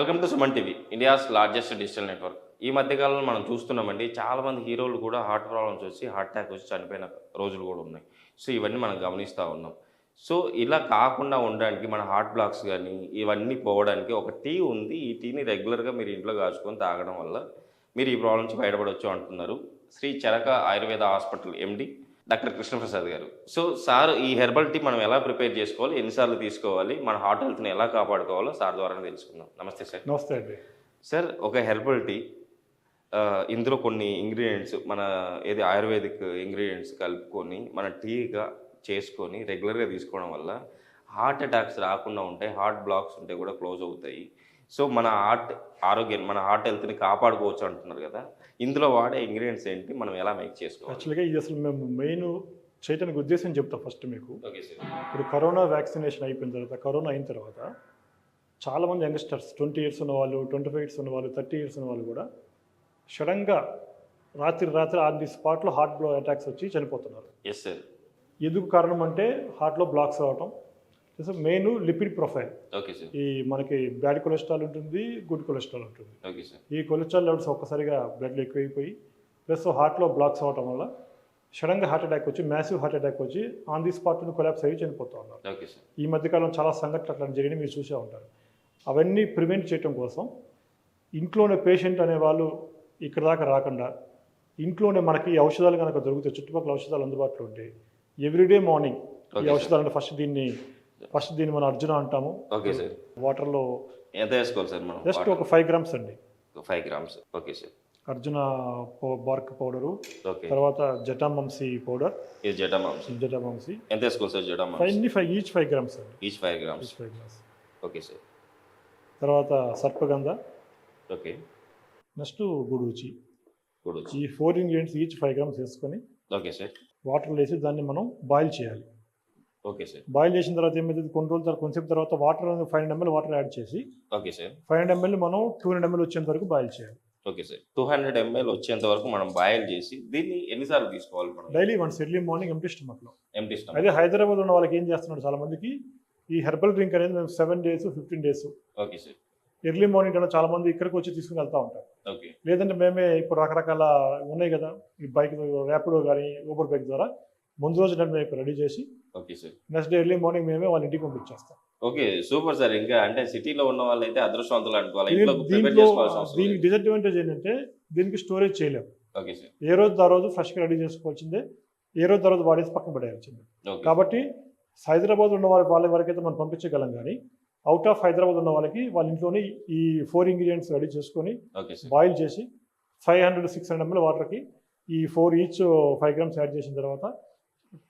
Welcome to Suman TV, India's largest digital network. ఈ మధ్యకాలంలో మనం చూస్తున్నామండి, చాలామంది హీరోలు కూడా హార్ట్ ప్రాబ్లమ్స్ వచ్చి హార్ట్ అటాక్ వచ్చి చనిపోయిన రోజులు కూడా ఉన్నాయి. సో ఇవన్నీ మనం గమనిస్తూ ఉన్నాం. సో ఇలా కాకుండా ఉండడానికి మన హార్ట్ బ్లాక్స్ కానీ ఇవన్నీ పోవడానికి ఒక టీ ఉంది. ఈ టీని రెగ్యులర్గా మీరు ఇంట్లో కాచుకొని తాగడం వల్ల మీరు ఈ ప్రాబ్లం నుంచి బయటపడవచ్చు అంటున్నారు Shri Charaka Ayurveda hospital MD doctor Krishnaprasad garu. So sir, ఈ హెర్బల్ టీ మనం ఎలా ప్రిపేర్ చేసుకోవాలి, ఎన్నిసార్లు తీసుకోవాలి, మన హార్ట్ హెల్త్ని ఎలా కాపాడుకోవాలో సార్ ద్వారానే తెలుసుకుందాం. నమస్తే సార్. నమస్తే అండి. సార్, ఒక హెర్బల్ టీ ఇందులో కొన్ని ఇంగ్రీడియంట్స్ మన ఆయుర్వేదిక్ ఇంగ్రీడియంట్స్ కలుపుకొని మన టీగా చేసుకొని రెగ్యులర్గా తీసుకోవడం వల్ల హార్ట్ అటాక్స్ రాకుండా ఉంటాయి, హార్ట్ బ్లాక్స్ ఉంటే కూడా క్లోజ్ అవుతాయి. సో మన హార్ట్ ఆరోగ్యాన్ని, మన హార్ట్ హెల్త్ని కాపాడుకోవచ్చు అంటున్నారు కదా. ఇందులో వాడే ఇంగ్రీడియంట్స్ ఏంటి, మనం ఎలా మేక్ చేసుకోవాలి? యాక్చువల్గా ఇది అసలు మేము మెయిన్ చేయడానికి ఉద్దేశం చెప్తాం ఫస్ట్ మీకు. Okay sir. ఇప్పుడు కరోనా వ్యాక్సినేషన్ అయిపోయిన తర్వాత, కరోనా అయిన తర్వాత చాలామంది యంగ్స్టర్స్ 20 years ఉన్న వాళ్ళు, 25 years ఉన్న వాళ్ళు, 30 years ఉన్న వాళ్ళు కూడా సడన్గా రాత్రి ఆన్ ది స్పాట్లో హార్ట్ బ్లో అటాక్స్ వచ్చి చనిపోతున్నారు. Yes sir. ఎందుకు కారణం అంటే హార్ట్లో బ్లాక్స్ రావటం, main lipid profile. Okay sir. ఈ మనకి బ్యాడ్ కొలెస్ట్రాల్ ఉంటుంది, గుడ్ కొలెస్ట్రాల్ ఉంటుంది. Okay sir. ఈ కొలెస్ట్రాల్ లెవెల్స్ ఒక్కసారిగా బ్లడ్లో ఎక్కువైపోయి ప్లస్ హార్ట్లో బ్లాక్స్ అవ్వటం వల్ల సడన్గా హార్ట్ అటాక్ వచ్చి, మ్యాసివ్ హార్ట్ అటాక్ వచ్చి ఆన్ ది స్పాట్ను కొలాప్స్ అయ్యి చనిపోతూ ఉన్నారు. Okay sir. ఈ మధ్యకాలం చాలా సంఘటనలు అట్లా జరిగి మీరు చూసే ఉంటారు. అవన్నీ ప్రివెంట్ చేయడం కోసం ఇంట్లోనే పేషెంట్ అనేవాళ్ళు ఇక్కడ దాకా రాకుండా ఇంట్లోనే మనకి ఈ ఔషధాలు కనుక దొరుకుతాయి, చుట్టుపక్కల ఔషధాలు అందుబాటులో ఉంటాయి. ఎవ్రీడే మార్నింగ్ ఈ ఔషధాలు అంటే ఫస్ట్ దీన్ని మనం అర్జున అంటాము. Okay sir. వాటర్లో ఎంత వేసుకోవాలి సార్ మనం? జస్ట్ ఒక 5 grams అండి. 5 grams. Okay sir. Arjuna BARC powder, okay. తర్వాత జటామాంసి పౌడర్. ఇది జటామాంసి ఎంత వేసుకోవాలి సార్? జటామాంసి 5 grams అండి. Each 5 grams. 5 grams. Okay sir. తర్వాత సర్పగంధ. ఓకే. నెక్స్ట్ గుడూచి. గుడూచి. ఈ 4 ingredients ఈచ్ 5 grams వేసుకొని ఓకే సార్. వాటర్లో వేసి దాన్ని మనం బాయిల్ చేయాలి. Okay sir. బాయిల్ చేసిన తర్వాత ఏమైతుంది, కొన్ని రోజుల తర్వాత కొంచెం తర్వాత వాటర్ 500 ml వాటర్ యాడ్ చేసి ఓకే సార్. 500 ml మనం 200 ml వచ్చేంత వరకు బాయిల్ చేయాలి. Okay sir. 200 ml వచ్చేంత వరకు మనం బాయిల్ చేసి దీన్ని ఎన్నిసార్లు తీసుకోవాలి మనం? Daily once, early morning empty స్టమక్లో. Empty stomach. అదే హైదరాబాద్ ఉన్న వాళ్ళకి ఏం చేస్తున్నాడు, చాలా మందికి ఈ హెర్బల్ డ్రింక్ అనేది మేము 7 days 15 days okay sir. Early morning కన్నా చాలా మంది ఇక్కడికి వచ్చి తీసుకుని వెళ్తూ ఉంటారు. ఓకే. లేదంటే మేమే ఇప్పుడు రకరకాల ఉన్నాయి కదా, ఈ బైక్ ర్యాపిడో కానీ ఊబర్ బైక్ ద్వారా ముందు రోజు మేము రెడీ చేసి okay sir. Next day early morning మేమే వాళ్ళ ఇంటికి పంపించేస్తాం. Okay, super sir. ఇంకా అంటే సిటీలో ఉన్న వాళ్ళు అయితే అదృష్టవంతులు అనుకోవాలి. దీనికి డిసడ్వాంటేజ్ ఏంటంటే దీనికి స్టోరేజ్ చేయలేము. Okay sir. ఏ రోజు ఆ రోజు ఫ్రెష్గా రెడీ చేసుకోవాల్సిందే, ఏ రోజు ఆ రోజు వాడేసి పక్కన పడేయాల్సిందే. కాబట్టి హైదరాబాద్ ఉన్న వాళ్ళ వరకైతే మనం పంపించగలం, కానీ అవుట్ ఆఫ్ హైదరాబాద్ ఉన్న వాళ్ళకి వాళ్ళ ఇంట్లోనే ఈ 4 ingredients రెడీ చేసుకొని బాయిల్ చేసి 500-600 ml వాటర్కి ఈ 4 each 5 grams యాడ్ చేసిన తర్వాత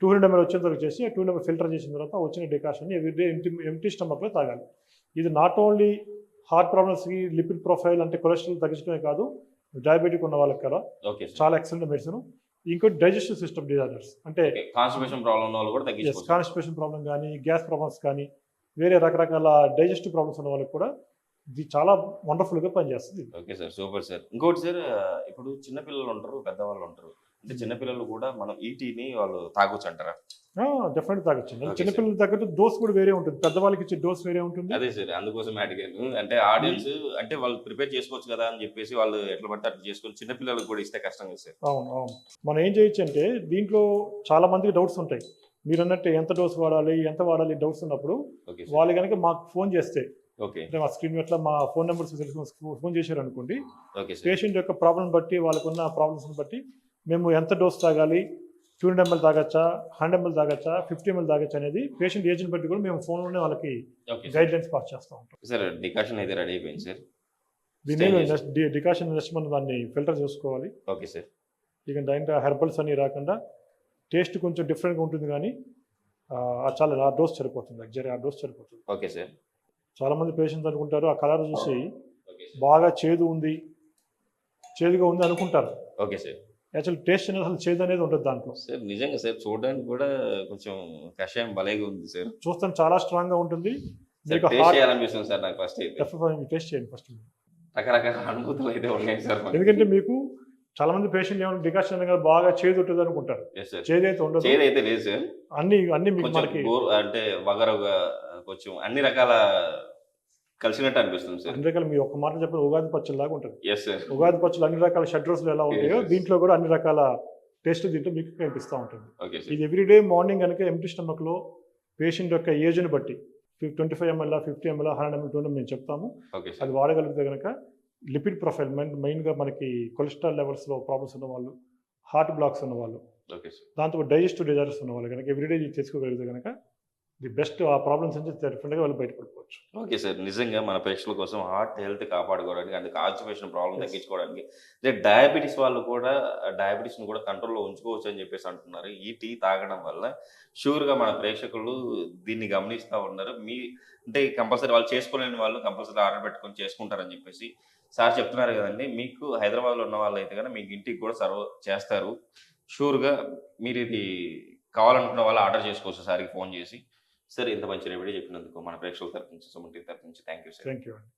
200 ml వచ్చేంత వరకు చేసి 200 ml ఫిల్టర్ చేసిన తర్వాత వచ్చిన డికాషన్ ఎవ్రీడే ఎంటీ స్టమక్లో తాగాలి. ఇది నాట్ ఓన్లీ హార్ట్ ప్రాబ్లమ్స్కి, లిపిడ్ ప్రొఫైల్ అంటే కొలెస్ట్రాల్ తగ్గించడమే కాదు, డయాబెటిక్ ఉన్న వాళ్ళకి కదా చాలా ఎక్సలెంట్ మెడిసిన్. ఇంకోటి డైజెస్టివ్ సిస్టమ్ డిజార్డర్స్ అంటే కాన్స్టిపేషన్ ప్రాబ్లం ఉన్న వాళ్ళు కూడా తగ్గించుకోవచ్చు. కాన్స్టిపేషన్ ప్రాబ్లం కానీ, గ్యాస్ ప్రాబ్లమ్స్ కానీ, వేరే రకరకాల డైజెస్టివ్ ప్రాబ్లమ్స్ ఉన్న వాళ్ళకి కూడా ఇది చాలా వండర్ఫుల్గా పనిచేస్తుంది. Okay sir, super sir. ఇంకోటి సార్, ఇప్పుడు చిన్నపిల్లలు ఉంటారు, పెద్దవాళ్ళు ఉంటారు. అంటే చిన్నపిల్లలు కూడా మనం ఈ టీని వాళ్ళు తాగొచ్చు అంటారా? డెఫినెట్గా తాగొచ్చు. చిన్నపిల్లల తగ్గట్టు డోస్ కూడా వేరే ఉంటుంది, పెద్దవాళ్ళకి ఇచ్చే డోస్ వేరే ఉంటుంది. అదే సార్, అందుకోసం అడిగాను. అంటే ఆడియన్స్ అంటే వాళ్ళు ప్రిపేర్ చేసుకోవచ్చు కదా అని చెప్పేసి వాళ్ళు ఎట్లా పడితే అట్లా చేసుకొని చిన్నపిల్లలకు కూడా ఇస్తే కష్టం కదా సార్. అవును. మనం ఏం చేయొచ్చు అంటే దీంట్లో చాలా మందికి డౌట్స్ ఉంటాయి. మీరు అన్నట్టు ఎంత డోస్ వాడాలి, ఎంత వాడాలి డౌట్స్ ఉన్నప్పుడు వాళ్ళు కనుక మాకు ఫోన్ చేస్తే, అంటే మా స్క్రీన్ ఎట్లా మా ఫోన్ నెంబర్స్ ఫోన్ చేశారు అనుకోండి, పేషెంట్ యొక్క ప్రాబ్లం బట్టి, వాళ్ళకున్న ప్రాబ్లమ్స్ని బట్టి మేము ఎంత డోస్ తాగాలి, 200 ml తాగచ్చా, 100 ml తాగచ్చా, 50 ml తాగచ్చా అనేది పేషెంట్ ఏజ్ని బట్టి కూడా మేము ఫోన్లోనే వాళ్ళకి గైడ్ లైన్స్ పాస్ చేస్తూ ఉంటాం. సార్, డికాషన్ అయితే రెడీ అయిపోయింది సార్. దీన్ని డికాషన్ నెక్స్ట్ మనం దాన్ని ఫిల్టర్ చేసుకోవాలి. Okay sir. ఇక దాంట్లో హెర్బల్స్ అన్ని రాకుండా టేస్ట్ కొంచెం డిఫరెంట్గా ఉంటుంది, కానీ చాలా ఆ డోస్ సరిపోతుంది, ఆ డోస్ సరిపోతుంది. Okay sir. చాలామంది పేషెంట్స్ అనుకుంటారు, ఆ కలర్ చూసి బాగా చేదుగా ఉంది అనుకుంటారు. Okay sir. యాక్చువల్ టేస్ట్ అనేది అసలు చేదు అనేది ఉంటుంది దాంట్లో. సార్ నిజంగా సార్, చూడడానికి కూడా కొంచెం కషాయం భలేగా ఉంది సార్. చూస్తాను చాలా స్ట్రాంగ్గా ఉంటుంది. చేయాలనిపిస్తుంది సార్ నాకు. ఫస్ట్ టేస్ట్ చేయండి ఫస్ట్. రకరకాల అనుభూతులు అయితే ఉన్నాయి సార్. ఎందుకంటే మీకు చాలా మంది పేషెంట్ ఏమైనా డికాషన్ అనేది బాగా చేదు ఉంటుంది అనుకుంటారు. చేదైతే ఉండదు. చేదైతే లేదు సార్. అన్ని మీకు మనకి అంటే వగరుగా కొంచెం అన్ని రకాల కలిసినట్టు అనిపిస్తుంది సార్. అన్ని రకాల మీ ఒక్క మాట చెప్పిన ఉగాది పచ్చడిలాగా ఉంటుంది. Yes sir. ఉగాది పచ్చళ్ళు అన్ని రకాల షడ్ రుచులు ఎలా ఉంటాయో Yes. దీంట్లో కూడా అన్ని రకాల టేస్ట్ దీంట్లో మీకు కనిపిస్తూ ఉంటుంది. Okay sir. ఇది ఎవ్రీడే మార్నింగ్ కనుక ఎంటీ స్టమక్లో పేషెంట్ యొక్క ఏజ్ని బట్టి 25 ml 50 ml 100 ml 200 మేము చెప్తాము. Okay sir. అది వాడగలిగితే కనుక లిపిడ్ ప్రొఫైల్ మెయిన్గా మనకి కొలెస్ట్రాల్ లెవెల్స్లో ప్రాబ్లమ్స్ ఉన్న వాళ్ళు, హార్ట్ బ్లాక్స్ ఉన్న వాళ్ళు, ఓకే సార్. దాంతో డైజెస్టివ్ డిజార్డర్స్ ఉన్న వాళ్ళు కనుక ఎవ్రీడే ఇది చేసుకోగలిగితే కనుక ది బెస్ట్ ఆ ప్రాబ్లమ్స్ నుంచి డెఫినెట్గా వాళ్ళు బయటపడిపోవచ్చు. Okay sir. నిజంగా మన ప్రేక్షకుల కోసం హార్ట్ హెల్త్ కాపాడుకోవడానికి అండ్ కాన్స్టిపేషన్ ప్రాబ్లం Yes. తగ్గించుకోవడానికి డయాబెటీస్ వాళ్ళు కూడా డయాబెటీస్ని కూడా కంట్రోల్లో ఉంచుకోవచ్చు అని చెప్పేసి అంటున్నారు. ఈ టీ తాగడం వల్ల షూర్గా మన ప్రేక్షకులు దీన్ని గమనిస్తూ ఉన్నారు. అంటే కంపల్సరీ వాళ్ళు చేసుకోలేని వాళ్ళు కంపల్సరీ ఆర్డర్ పెట్టుకొని చేసుకుంటారని చెప్పేసి సార్ చెప్తున్నారు కదండి. మీకు హైదరాబాద్లో ఉన్న వాళ్ళు అయితే కనుక మీకు ఇంటికి కూడా సర్వ్ చేస్తారు. షూర్గా మీరు ఇది కావాలనుకున్న వాళ్ళు ఆర్డర్ చేసుకోవచ్చు సార్కి ఫోన్ చేసి. సార్ ఇంత మంచి రెమెడీ చెప్పినందుకు మన ప్రేక్షకుల తరఫు నుంచి, సుమన్ టీవీ తరఫు నుంచి thank you sir. Thank you అండి.